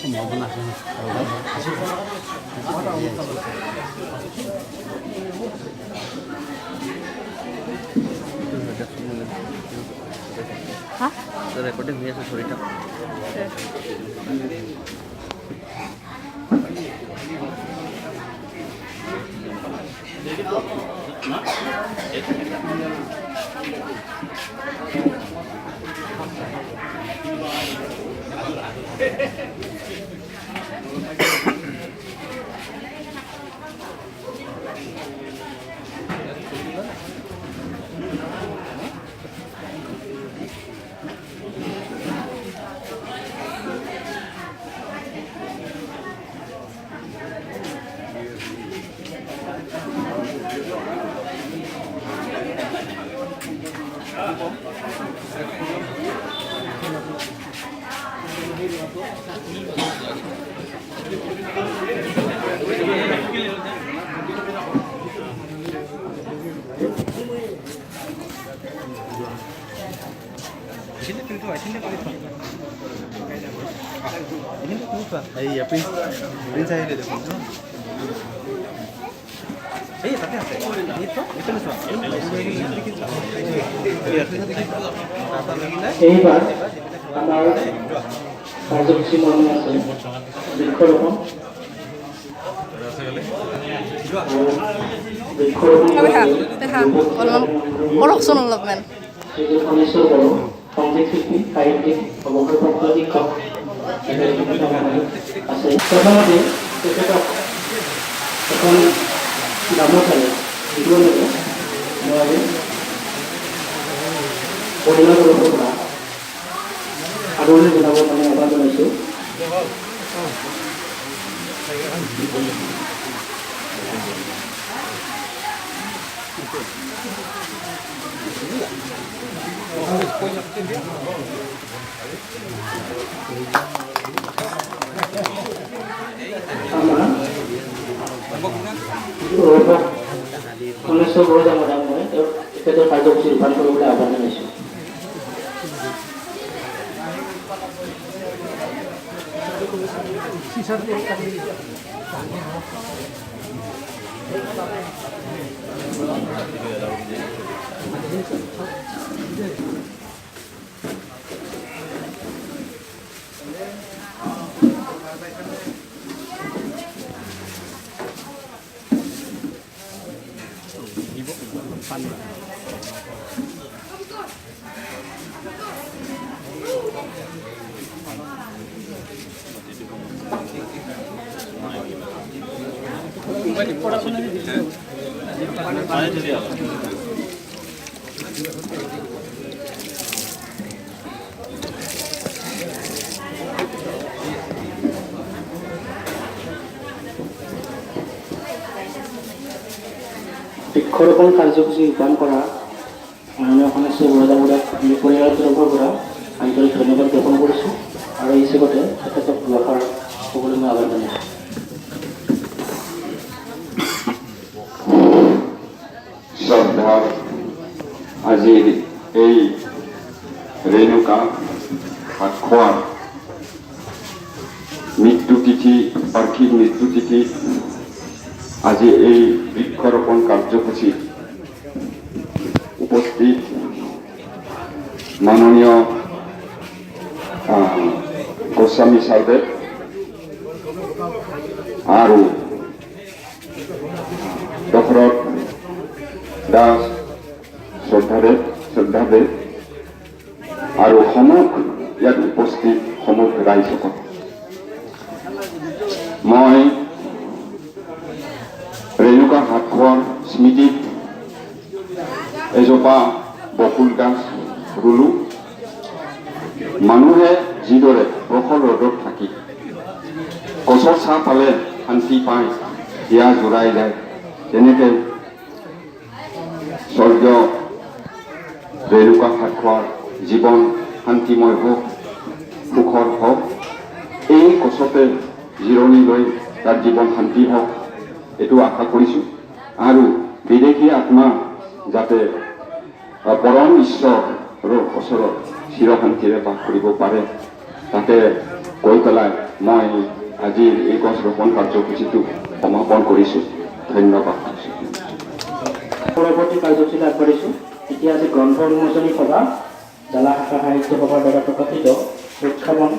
Hah? Recording biasa cerita. Iya, Prince aja deh. Tapi apa? Itu loh. এইবার আমার কার্যসূচি মনে আছে বৃক্ষরোপণ অনেশ্বর বড় সংগীত শিল্পী সাহিত্যিক অবসরপ্রাপ্ত শিক্ষক আছে প্রথমতে তেখেতক এখন গামোচাৰে ভিডিঅ'লৈকে মই পৰিণাম কৰিব পৰা আদৰণি জনাবৰ কাৰণে আহ্বান জনাইছোঁ। অনেশ্বৰ বড় ডাঙৰ মই তেখেতৰ কাৰ্যসূচী ৰূপায়ণ কৰিবলৈ আহ্বান জনাইছোঁ। বৃক্ষৰোপণ কাৰ্যসূচী ৰূপায়ণ কৰা মাননীয় অনেশ্বৰ বড়ো ডাঙৰীয়াক আমি পৰিয়ালৰ তৰফৰ পৰা আন্তৰিক ধন্যবাদ জ্ঞাপন কৰিছোঁ আৰু এই হিচাপতে তেখেতক দুআষাৰ ক'বলৈ মই আহ্বান জনাইছোঁ। শ্ৰদ্ধাৰ আজিৰ এই ৰেণুকা হাতখোৱাৰ মৃত্যুতিথি বাৰ্ষিক মৃত্যুতিথি আজি এই বৃক্ষৰোপণ কাৰ্যসূচীত উপস্থিত মাননীয় গোস্বামী ছাৰদেৱ আৰু দশৰথ দাস শ্ৰদ্ধাদেৱ আৰু ইয়াত উপস্থিত সমগ্ৰ ৰাইজসকল, মই ৰেণুকা হাতখোৱাৰ স্মৃতিত এজোপা বকুল গছ ৰুলো। মানুহে যিদৰে প্ৰখৰ ৰ'দত থাকি গছৰ ছাঁ পালে শান্তি পায়, হিয়া জোৰাই যায়, তেনেকৈ স্বৰ্গীয় ৰেণুকা হাতখোৱাৰ জীৱন শান্তিময় হওক, সুখৰ হওক, এই গছতে জিৰণি লৈ তাৰ জীৱন শান্তি হওক এইটো আশা কৰিছোঁ। আৰু বিদেশী আত্মা যাতে পৰম ঈশ্বৰৰ ওচৰত চিৰ শান্তিৰে বাস কৰিব পাৰে, তাতে কৈ পেলাই মই আজিৰ এই গছ ৰোপণ কাৰ্যসূচীটো সমাপন কৰিছোঁ। ধন্যবাদ। পৰৱৰ্তী কাৰ্যসূচীলৈ আগবাঢ়িছোঁ। এতিয়া আজি গ্ৰন্থ উন্মোচনী সভা, জালা শাখা সাহিত্য সভাৰ দ্বাৰা প্ৰকাশিত উৎখাপন